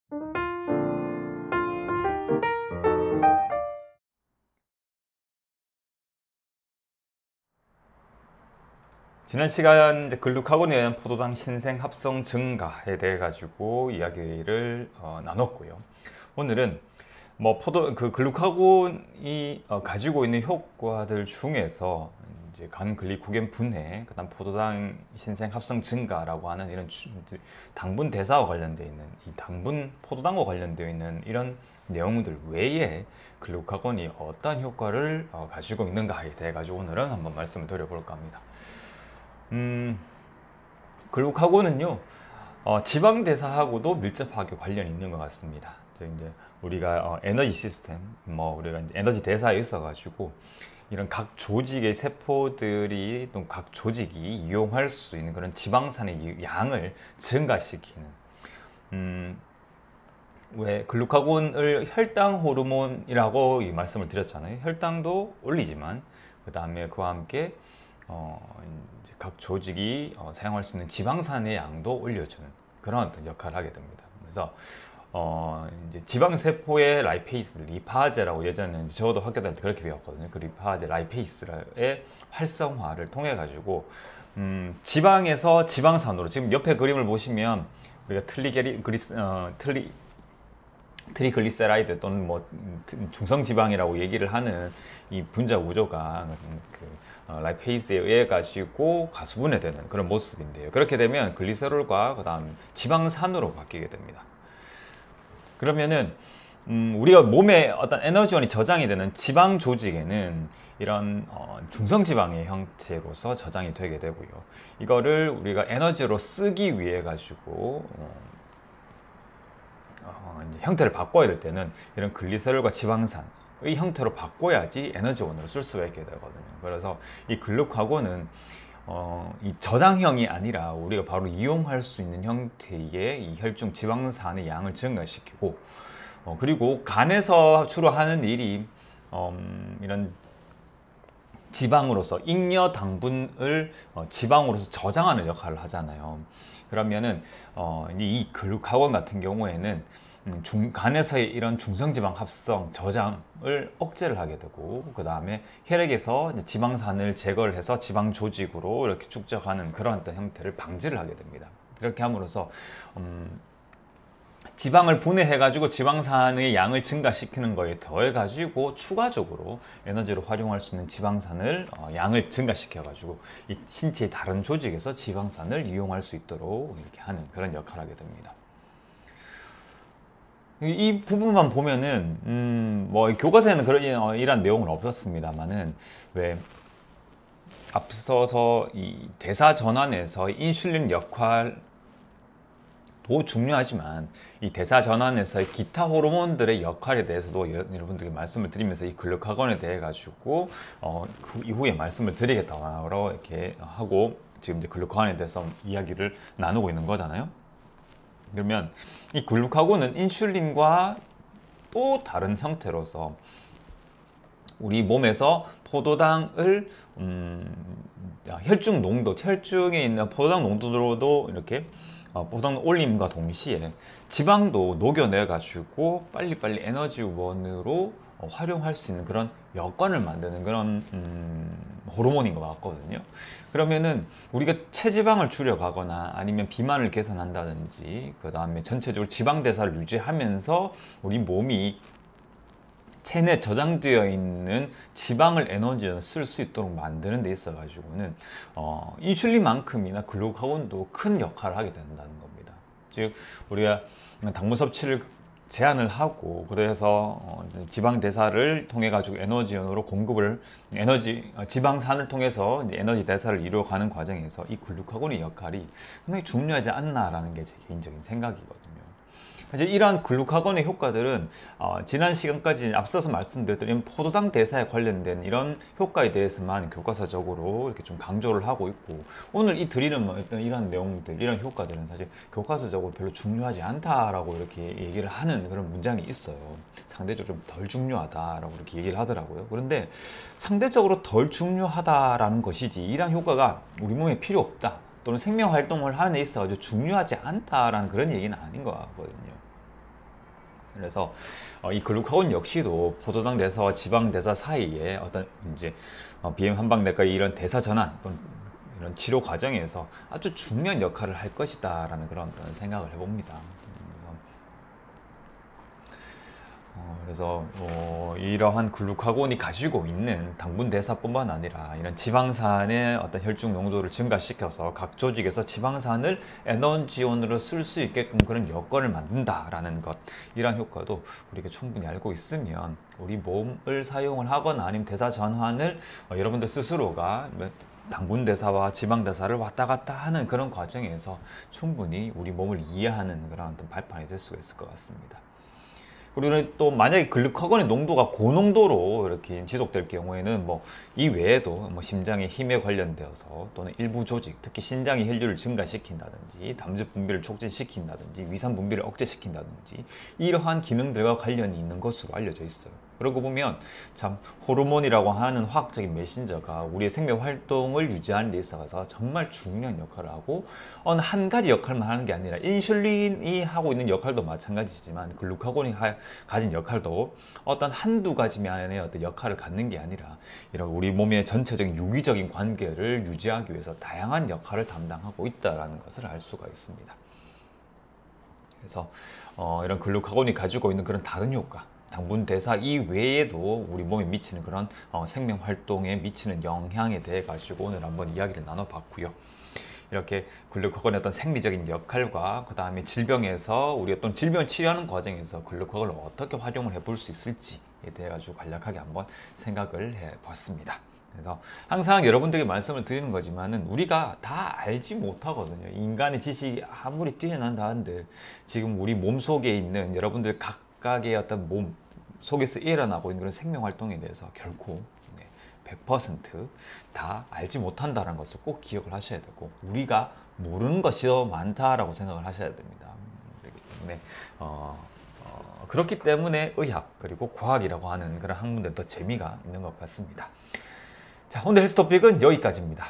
지난 시간 글루카곤에 의한 포도당 신생 합성 증가에 대해 가지고 이야기를 나눴고요. 오늘은 글루카곤이 가지고 있는 효과들 중에서 이제 간 글리코겐 분해, 그다음 포도당 신생 합성 증가라고 하는 이런 당분 대사와 관련되어 있는 이 당분 포도당과 관련되어 있는 이런 내용들 외에 글루카곤이 어떤 효과를 가지고 있는가에 대해 가지고 오늘은 한번 말씀을 드려볼까 합니다. 글루카곤은요, 지방 대사하고도 밀접하게 관련이 있는 것 같습니다. 이제 우리가 에너지 시스템, 우리가 이제 에너지 대사에 있어가지고 이런 각 조직의 세포들이 또 각 조직이 이용할 수 있는 그런 지방산의 양을 증가시키는, 왜 글루카곤을 혈당 호르몬이라고 이 말씀을 드렸잖아요. 혈당도 올리지만 그 다음에 그와 함께 이제 각 조직이 사용할 수 있는 지방산의 양도 올려주는 그런 어떤 역할을 하게 됩니다. 그래서 이제 지방세포의 라이페이스, 리파제라고 예전에 저도 학교 다닐 때 그렇게 배웠거든요. 그 리파제, 라이페이스의 활성화를 통해 가지고 지방에서 지방산으로, 지금 옆에 그림을 보시면 우리가 트리글리세라이드 또는 중성지방이라고 얘기를 하는 이 분자 구조가 라이페이스에 의해 가지고 가수분해되는 그런 모습인데요. 그렇게 되면 글리세롤과 그다음 지방산으로 바뀌게 됩니다. 그러면은 우리가 몸에 어떤 에너지원이 저장이 되는 지방 조직에는 이런 중성지방의 형태로서 저장이 되게 되고요. 이거를 우리가 에너지로 쓰기 위해 가지고 이제 형태를 바꿔야 될 때는 이런 글리세롤과 지방산의 형태로 바꿔야지 에너지원으로 쓸 수가 있게 되거든요. 그래서 이 글루카곤은 이 저장형이 아니라 우리가 바로 이용할 수 있는 형태의 이 혈중 지방산의 양을 증가시키고, 그리고 간에서 주로 하는 일이 이런 지방으로서 잉여 당분을 지방으로서 저장하는 역할을 하잖아요. 그러면은 이 글루카곤 같은 경우에는 간에서의 이런 중성지방 합성 저장을 억제를 하게 되고, 그 다음에 혈액에서 지방산을 제거를 해서 지방 조직으로 이렇게 축적하는 그런 어떤 형태를 방지를 하게 됩니다. 이렇게 함으로써 지방을 분해해 가지고 지방산의 양을 증가시키는 거에 더해 가지고 추가적으로 에너지로 활용할 수 있는 지방산을 양을 증가시켜 가지고 이 신체의 다른 조직에서 지방산을 이용할 수 있도록 이렇게 하는 그런 역할을 하게 됩니다. 이 부분만 보면은 교과서에는 그런 이런 내용은 없었습니다만은, 왜 앞서서 이 대사 전환에서 인슐린 역할도 중요하지만 이 대사 전환에서의 기타 호르몬들의 역할에 대해서도 여러분들께 말씀을 드리면서 이 글루카곤에 대해 가지고 그 이후에 말씀을 드리겠다고 이렇게 하고 지금 이제 글루카곤에 대해서 이야기를 나누고 있는 거잖아요. 그러면 이 글루카곤은 인슐린과 또 다른 형태로서 우리 몸에서 포도당을 혈중 농도, 혈중에 있는 포도당 농도로도 이렇게 포도당 올림과 동시에 지방도 녹여내 가지고 빨리빨리 에너지원으로 활용할 수 있는 그런 여건을 만드는 그런 호르몬인 것 같거든요. 그러면은 우리가 체지방을 줄여가거나 아니면 비만을 개선한다든지, 그 다음에 전체적으로 지방 대사를 유지하면서 우리 몸이 체내에 저장되어 있는 지방을 에너지로 쓸 수 있도록 만드는 데 있어 가지고는 인슐린만큼이나 글루카곤도 큰 역할을 하게 된다는 겁니다. 즉 우리가 당분 섭취를 제한을 하고, 그래서 지방 대사를 통해 가지고 에너지원으로 공급을 지방산을 통해서 이제 에너지 대사를 이루어가는 과정에서 이 글루카곤의 역할이 상당히 중요하지 않나라는 게 제 개인적인 생각이거든요. 사실 이러한 글루카곤의 효과들은 지난 시간까지 앞서서 말씀드렸던 이런 포도당 대사에 관련된 이런 효과에 대해서만 교과서적으로 이렇게 좀 강조를 하고 있고, 오늘 이 드리는 어떤 이런 내용들, 이런 효과들은 사실 교과서적으로 별로 중요하지 않다라고 이렇게 얘기를 하는 그런 문장이 있어요. 상대적으로 좀 덜 중요하다라고 이렇게 얘기를 하더라고요. 그런데 상대적으로 덜 중요하다라는 것이지 이러한 효과가 우리 몸에 필요 없다, 또는 생명 활동을 하는 데 있어 아주 중요하지 않다라는 그런 얘기는 아닌 것 같거든요. 그래서 이 글루카곤 역시도 포도당 대사와 지방 대사 사이에 어떤 이제 비염 한방내과 이런 대사 전환 또는 이런 치료 과정에서 아주 중요한 역할을 할 것이다라는 그런 어떤 생각을 해봅니다. 그래서 이러한 글루카곤이 가지고 있는 당분 대사뿐만 아니라 이런 지방산의 어떤 혈중 농도를 증가시켜서 각 조직에서 지방산을 에너지원으로 쓸 수 있게끔 그런 여건을 만든다라는 것, 이러한 효과도 우리가 충분히 알고 있으면 우리 몸을 사용을 하거나 아니면 대사 전환을 여러분들 스스로가 당분 대사와 지방 대사를 왔다 갔다 하는 그런 과정에서 충분히 우리 몸을 이해하는 그런 어떤 발판이 될 수가 있을 것 같습니다. 그리고 또 만약에 글루카곤의 농도가 고농도로 이렇게 지속될 경우에는 뭐 이 외에도 뭐 심장의 힘에 관련되어서 또는 일부 조직, 특히 신장의 혈류를 증가시킨다든지 담즙 분비를 촉진시킨다든지 위산 분비를 억제시킨다든지 이러한 기능들과 관련이 있는 것으로 알려져 있어요. 그러고 보면 참 호르몬이라고 하는 화학적인 메신저가 우리의 생명 활동을 유지하는 데 있어서 정말 중요한 역할을 하고 어느 한 가지 역할만 하는 게 아니라 인슐린이 하고 있는 역할도 마찬가지지만 글루카곤이 가진 역할도 어떤 한두 가지만의 어떤 역할을 갖는 게 아니라 이런 우리 몸의 전체적인 유기적인 관계를 유지하기 위해서 다양한 역할을 담당하고 있다는 것을 알 수가 있습니다. 그래서 이런 글루카곤이 가지고 있는 그런 다른 효과, 당분 대사 이외에도 우리 몸에 미치는 그런 생명 활동에 미치는 영향에 대해 가지고 오늘 한번 이야기를 나눠봤고요. 이렇게 글루카곤의 어떤 생리적인 역할과 그 다음에 질병에서 우리 어떤 질병을 치료하는 과정에서 글루카곤을 어떻게 활용을 해볼 수 있을지에 대해 가지고 간략하게 한번 생각을 해봤습니다. 그래서 항상 여러분들에게 말씀을 드리는 거지만은 우리가 다 알지 못하거든요. 인간의 지식이 아무리 뛰어난다 한들 지금 우리 몸 속에 있는 여러분들 각각의 어떤 몸 속에서 일어나고 있는 그런 생명 활동에 대해서 결코 100%다 알지 못한다는 것을 꼭 기억을 하셔야 되고 우리가 모르는 것이 더 많다라고 생각을 하셔야 됩니다. 그렇기 때문에 그렇기 때문에 의학 그리고 과학이라고 하는 그런 학문들은 더 재미가 있는 것 같습니다. 자, 오늘 헬스 토픽은 여기까지입니다.